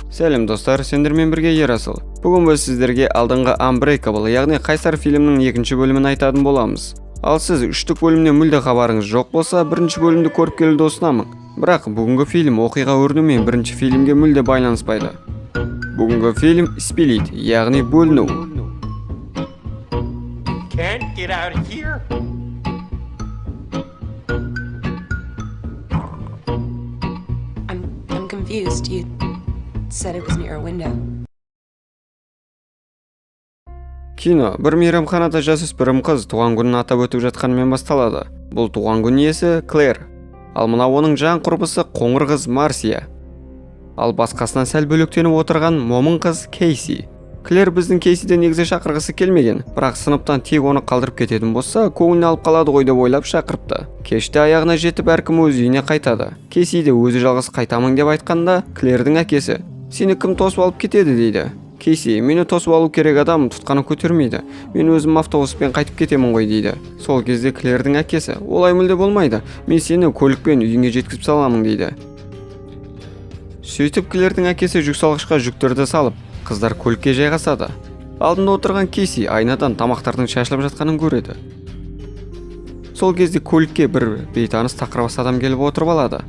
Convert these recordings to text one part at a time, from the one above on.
Сәлем достар, сендермен бірге Ерасыл. Бүгін біз сіздерге алдыңғы Unbreakable, яғни Қайсар фильмнің екінші бөлімін айтатын боламыз. Ал сіз үштік бөлімнен мүлде хабарыңыз жоқ болса, бірінші бөлімді көріп келуді ұсынамын. Бірақ бүгінгі фильм оқиға өрнумен бірінші фильмге мүлде байланыспайды. Бүгінгі фильм Split, яғни бөліну. Can't get out of here. I'm confused. You said it was near a window. Кино бір мейрамханада жасөспірім қыз туған күнін атап өтіп жатқанымен басталады. Бұл туған күн иесі Клэр. Ал мына оның жан құрбысы қоңыр қыз Марсия. Ал басқасынан сәл бөлектеніп отырған момын қыз Кейси. Клэр біздің Кейсиден негізі шақырғысы келмеген, бірақ сыныптан тек оны қалдырып кететін болса, көңілін алып қалады ғой деп ойлап шақырыпты. Кеште аяғына жетіп әркім өз үйіне қайтады. Кейси де өзі жалғыз қайтамын деп айтқанда, Клэрдің әкесі: "Сені кім тосып алып кетеді?" дейді. Кейси: "Мені тосып алу керек адам тұтқаны көтермейді. Мен өзім автобуспен қайтып кетемін ғой" дейді. Сол кезде Клэрдің әкесі: "Олай мүлде болмайды. Мен сені көлікпен үйіңе жеткізіп саламын" дейді. Сөйтіп Клэрдің әкесі жүксалғышқа жүктерді салып, қыздар көлікке жайғасады. Алдында отырған Кейси айнадан тамақтардың шашылып жатқанын көреді. Сол кезде көлікке бір бейтаныс тақырбас адам келіп отырып алады.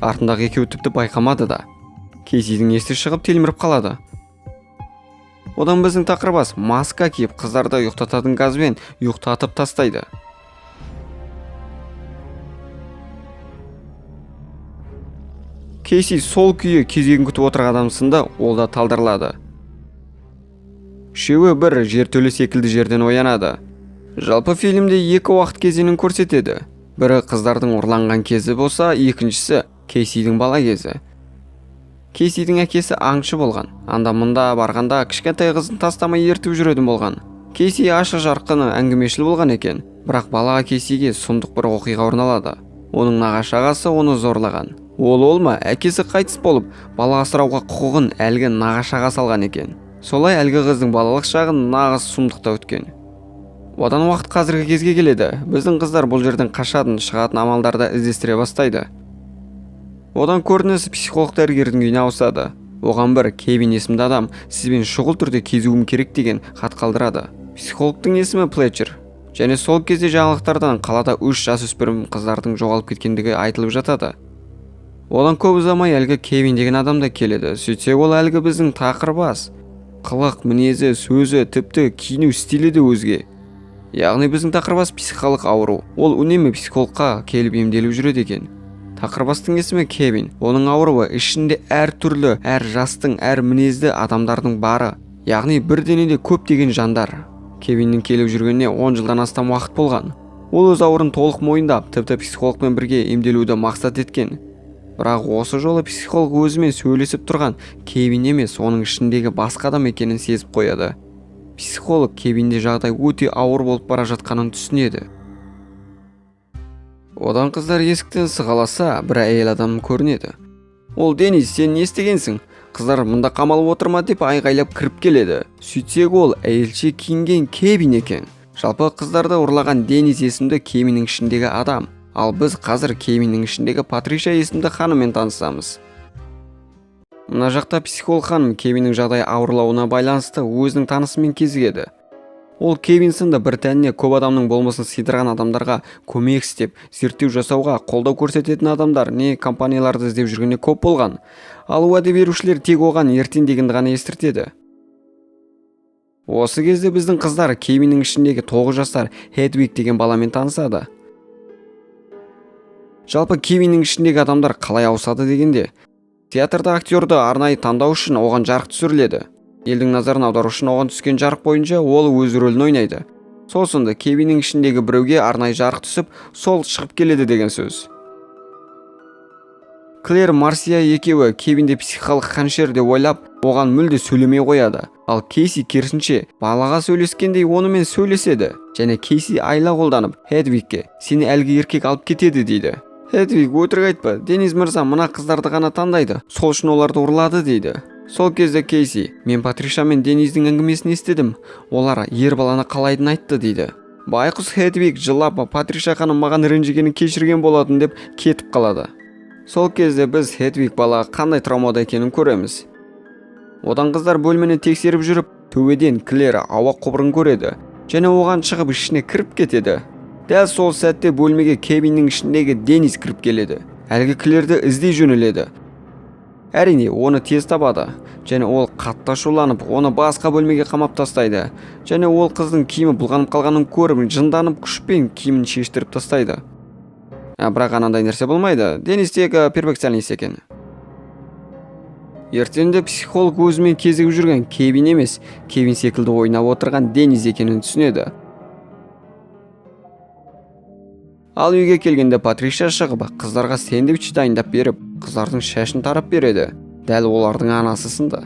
Артындағы екеуі тіпті байқамады да. Кейсидің есі шығып телміріп қалады. Одан біздің тақырбас маска киіп қыздарды ұйықтататын газбен ұйықтатып тастайды. Кейси сол күйі кезегін күтіп отырған адам сынды, ол да талдырылады. Үшеуі бір жертөле секілді жерден оянады. Жалпы фильмде екі уақыт кезеңін көрсетеді. Бірі қыздардың ұрланған кезі болса, екіншісі Кейсидің бала кезі. Кейсидің әкесі аңшы болған. Анда-мында барғанда кішкентай қызын тастамай ертіп жүретін болған. Кейси ашық жарқыны әңгімешіл болған екен, бірақ балаға Кейсиге сұмдық бір оқиға орын алады. Оның нағашы ағасы оны зорлаған. Ол ма, әкесі қайтыс болып, бала асырауға құқығын әлгі нағашы ағасы алған екен. Солай әлгі қыздың балалық шағын нағыз сұмдықта өткен. Одан уақыт қазіргі кезге келеді. Біздің қыздар бұл жерден қашатын, шығатын амалдарды іздестіре бастайды. Одан көрінісі психолог дәрігердің үйіне ауысады. Оған бір Кевин есімді адам сізбен шұғыл түрде кезуім керек деген хат қалдырады. Психологтың есімі Плетчер. Және сол кезде жаңалықтардан қалада 3 жасөспірім қыздардың жоғалып кеткендігі айтылып жатады. Одан көп ұзамай әлгі Кевин деген адам да келеді. Сөйтсек ол әлгі біздің тақырбас. Қылық, мінезі, сөзі, тіпті киіну стилі де өзге. Яғни біздің тақырбас психолог ауру. Ол үнемі психологқа келіп емделіп жүреді екен. Тақырбастың есімі Кевин. Оның ауруы ішінде әр түрлі, әр жастың, әр мінезді адамдардың бары. Яғни бір денеде көптеген жандар. Кевиннің келіп жүргеніне 10 жылдан астам уақыт болған. Ол өз ауырын толық мойындап, тіпті психологпен бірге емделуді мақсат еткен. Бірақ осы жолы психолог өзімен сөйлесіп тұрған Кевин емес, оның ішіндегі басқа адам екенін сезіп қояды. Психолог Кевинде жағдай өте ауыр болып бара жатқанын түсінеді. Одан қыздар есіктен сығаласа, бір әйел адам көрінеді. Ол: "Денис, сен не істегенсің? Қыздар мұнда қамалып отырма" деп айғайлап кіріп келеді. Сөйтсек ол әйелше киінген Кевин екен. Жалпы қыздарды ұрлаған Денис есімді Кевиннің ішіндегі адам. Ал біз қазір Кевиннің ішіндегі Патриша есімді ханыммен танысамыз. Мына жақта психолог ханым Кевиннің жағдай ауырлауына байланысты өзінің танысымен кезігеді. Ол Кевин сынды бір тәніне көп адамның болмысын сыйдырған адамдарға көмек істеп, зерттеу жасауға қолдау көрсететін адамдар не компанияларды іздеп жүргенде көп болған. Ал уәде берушілер тек оған ертең дегенді ғана естіртеді. Осы кезде біздің қыздар Кевиннің ішіндегі 9 жасар Хедвиг деген баламен танысады. Жалпы Кевиннің ішіндегі адамдар қалай ауысады дегенде, театрда актерді арнайы таңдау үшін оған жарық түсіріледі. Елдің назарын аудару үшін оған түскен жарық бойынша ол өз рөлін ойнайды. Сосын Кевиннің ішіндегі біреуге арнайы жарық түсіп, сол шығып келеді деген сөз. Клэр, Марсия екеуі Кевинде психолог қаншер деп ойлап, оған мүлде сөйлемей қояды. Ал Кейси керісінше балаға сөйлескендей онымен сөйлеседі. Және Кейси айла қолданып Хедвигке: "Сені әлгі еркек алып кетеді" дейді. Хедвиг: "Өтірік айтпа, Денис мырза мына қыздарды ғана таңдайды, сол үшін оларды ұрлады" дейді. Сол кезде Кейси: "Мен Патриша мен Денисдің әңгімесін естідім. Олар ер баланы қалайтын айтты" дейді. Байқұс Хедвиг жылап, Патриша ханым маған ренжігенін кешірген болатын деп кетіп қалады. Сол кезде біз Хедвиг балаға қандай травмада екенін көреміз. Одан қыздар бөлмені тексеріп жүріп, төбеден Клэр ауа құбырын көреді және оған шығып ішіне кіріп кетеді. Дәл сол сәтте бөлмеге кабиннің ішіндегі Денис кіріп келеді. Әлгі Клэрді іздей жөнеледі. Әрине, оны тез табады және ол қатты ашуланып, оны басқа бөлмеге қамап тастайды. Және ол қыздың киімі бұлғанып қалғанын көріп, жынданып күшпен киімін шештіріп тастайды. Бірақ анандай нәрсе болмайды. Денис тек перфекционист екен. Ертеңінде психолог өзімен кезігіп жүрген Кевин емес, Кевин секілді ойнап отырған Денис екенін түсінеді. Ал үйге келгенде Патриша шығып, қыздарға сэндвич дайындап беріп, қыздардың шашын тарап береді. Дәл олардың анасы сынды.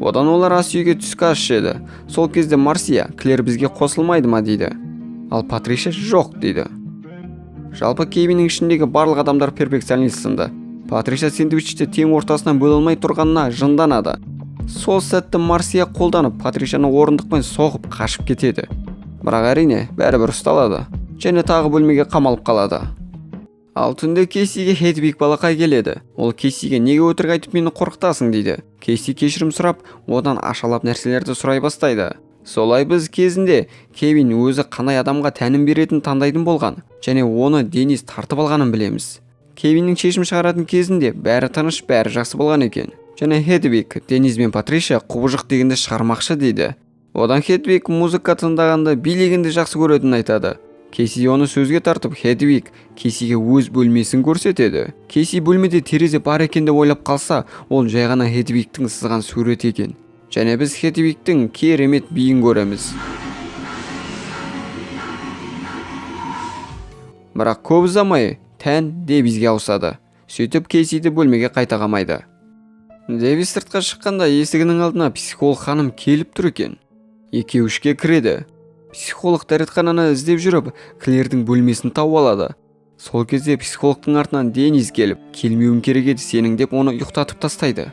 Одан олар ас үйге түскі ас ішеді. Сол кезде Марсия, Клэр бізге қосылмайды ма дейді. Ал Патриша жоқ дейді. Жалпы Кевиннің ішіндегі барлық адамдар перфекционист сынды. Патриша сэндвичті тең ортасынан бөле алмай тұрғанына жынданады. Сол сәтті Марсия қолданып, Патришаны орындықпен соғып қашып кетеді. Бірақ әрине, бәрібір ұсталады және тағы бөлмеге қамалып қалады. Ал түнде Кейсиге Хедвиг балақай келеді. Ол Кейсиге неге өтірік айтып мені қорқытасың дейді. Кейси кешірім сұрап, одан ашалап нәрселерді сұрай бастайды. Солай біз кезінде Кевин өзі қандай адамға тәнін беретін таңдайтын болған және оны Денис тартып алғанын білеміз. Кевиннің шешім шығаратын кезінде бәрі тыныш, бәрі жақсы болған екен. Және Хедвиг Денис бен Патриша құбыжық дегенді шығармақшы дейді. Одан Хедвиг музыка тыңдағанды, билегенді жақсы көретінін айтады. Кейси оны сөзге тартып, Хедвиг Кейсиге өз бөлмесін көрсетеді. Кейси бөлмеде терезе бар екен деп ойлап қалса, ол жай ғана Хедвигтің сызған суреті екен. Және біз Хедвигтің керемет биін көреміз. Бірақ көп ұзамай тән Дэвисге ауысады. Сөйтіп Кейсиді бөлмеге қайта қамайды. Дэвис сыртқа шыққанда есігінің алдына психолог ханым келіп тұр екен. Екеуі ішке кіреді. Психолог дәретхананы іздеп жүріп, Клэрдің бөлмесін тауып алады. Сол кезде психологтың артынан Денис келіп, келмеуің керек еді сенің деп оны ұйықтатып тастайды.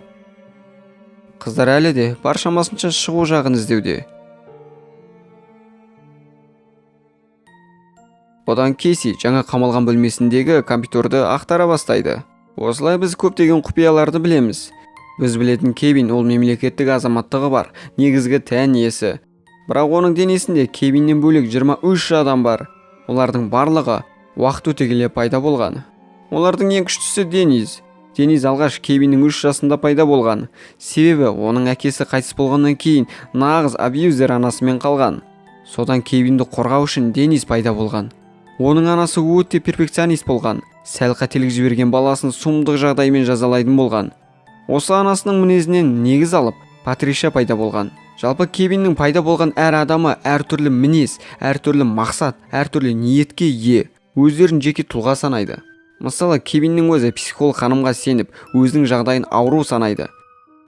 Қыздар әлі де бар шамасынша шығу жағын іздеуде. Одан Кейси жаңа қамалған бөлмесіндегі компьютерді ақтара бастайды. Осылай біз көптеген құпияларды білеміз. Біз білетін Кевин ол мемлекеттік азаматтығы бар, негізгі тән иесі. Бірақ оның денесінде Кевиннен бөлек 23 адам бар. Олардың барлығы уақыт өте келе пайда болған. Олардың ең күштісі Денис. Денис алғаш Кевиннің 3 жасында пайда болған. Себебі оның әкесі қайтыс болғаннан кейін нағыз абьюзер анасымен қалған. Содан Кевинді қорғау үшін Денис пайда болған. Оның анасы өте перфекционист болған. Сәл қателік жіберген баласын сұмдық жағдаймен жазалайтын болған. Осы анасының мінезінен негіз алып, Патриша пайда болған. Жалпы Кевиннің пайда болған әр адамы әртүрлі мінез, әртүрлі мақсат, әртүрлі ниетке ие. Өздерін жеке тұлға санайды. Мысалы, Кевиннің өзі психолог ханымға сеніп, өзінің жағдайын ауру санайды.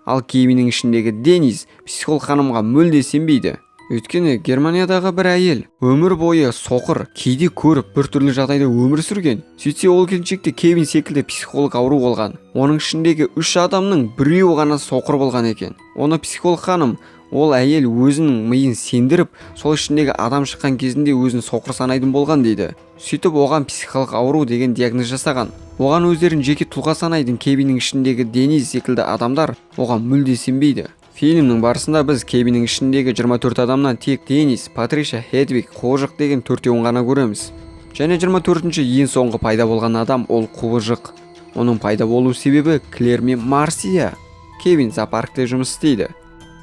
Ал Кевиннің ішіндегі Денис психолог ханымға мүлде сенбейді. Өйткені Германиядағы бір әйел өмір бойы соқыр, кейде көріп біртүрлі жағдайда өмір сүрген. Сөйтсе ол келіншекте Кевин секілді психолог ауру болған. Оның ішіндегі 3 адамның біреуі ғана соқыр болған екен. Оны психолог ханым, ол әйел өзінің миын сендіріп, сол ішіндегі адам шыққан кезінде өзін соқыр санайтын болған дейді. Сөйтіп оған психолог ауру деген диагноз жасаған. Оған өздерін жеке тұлға санайтын Кевиннің ішіндегі Денис секілді адамдар оған мүлде сенбейді. Фильмнің барысында біз Кевиннің ішіндегі 24 адамнан тек Денис, Патриша, Хедвиг, Құбыжық деген 4-еуін ғана көреміз. Және 24-ші ең соңғы пайда болған адам ол Құбыжық. Оның пайда болу себебі Клэр мен Марсия. Кевин зоопаркте жұмыс істейді.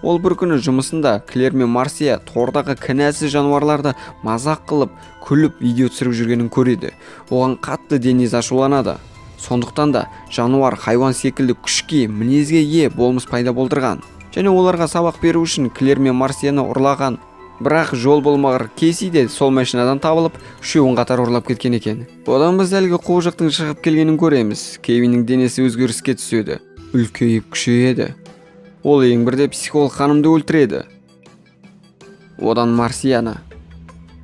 Ол бір күні жұмысында Клэр мен Марсия тордағы кінәсіз жануарларды мазақ қылып, күліп видео түсіріп жүргенін көреді. Оған қатты Денис ашуланады. Сондықтан да жануар хайуан секілді күшке, мінезге ие болмыс пайда болдырған. Және оларға сабақ беру үшін Клэр мен Марсияны ұрлаған. Бірақ жол болмағыр Кейси де сол машинадан табылып, 3-еуін қатар ұрлап кеткен екен. Одан біз әлгі Құбыжықтың шығып келгенін көреміз. Кевиннің денесі өзгеріске түседі. Үлкейіп күшейеді. Ол ең бірде психолог ханымды өлтіреді. Одан Марсияны.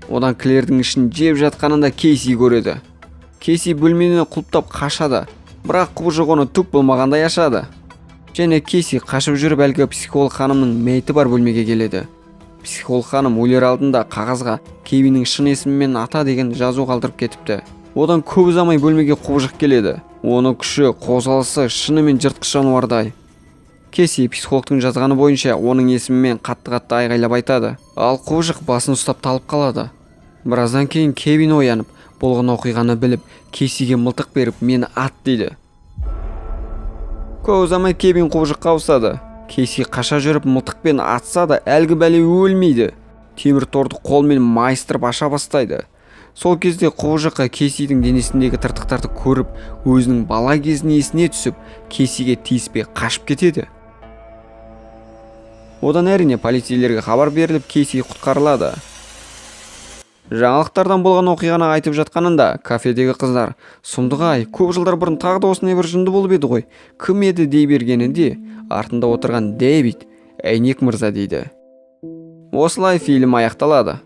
Одан Клэрдің ішін жеп жатқанында Кейси көреді. Кейси бөлмені құлыптап қашады. Бірақ Құбыжық оны түк болмағандай ашады. Және Кейси қашып жүріп әлгі психолог ханымның мәйіті бар бөлмеге келеді. Психолог ханым өлер алдында қағазға Кевиннің шын есімімен ата деген жазу қалдырып кетіпті. Одан көп ұзамай бөлмеге Құбыжық келеді. Оның күші, қозғалысы шынымен жыртқыш жануардай. Кейси психологтың жазғаны бойынша оның есімімен қатты айғайлап айтады. Ал құбыжық басын ұстап талып қалады. Біраздан кейін Кевин оянып, болған оқиғаны біліп, Кейсиге мылтық беріп, мені ат дейді. Көп ұзамай Кевин құбыжыққа ауысады. Кейси қаша жүріп мылтықпен атса да әлгі бәле өлмейді. Темір торды қолмен майыстырып аша бастайды. Сол кезде құбыжыққа Кейсидің денесіндегі тыртықтарды көріп, өзінің бала кезін есіне түсіп, Кейсиге тиіспей қашып кетеді. Одан әрине полицейлерге хабар беріліп, Кейси құтқарылады. Жаңалықтардан болған оқиғаны айтып жатқанында кафедегі қыздар: "Сұмдық-ай, көп жылдар бұрын тағы да осындай бір жынды болып еді ғой. Кім еді?" дей бергенінде, артында отырған Дэвид: "Әйнек мырза" дейді. Осылай фильм аяқталады.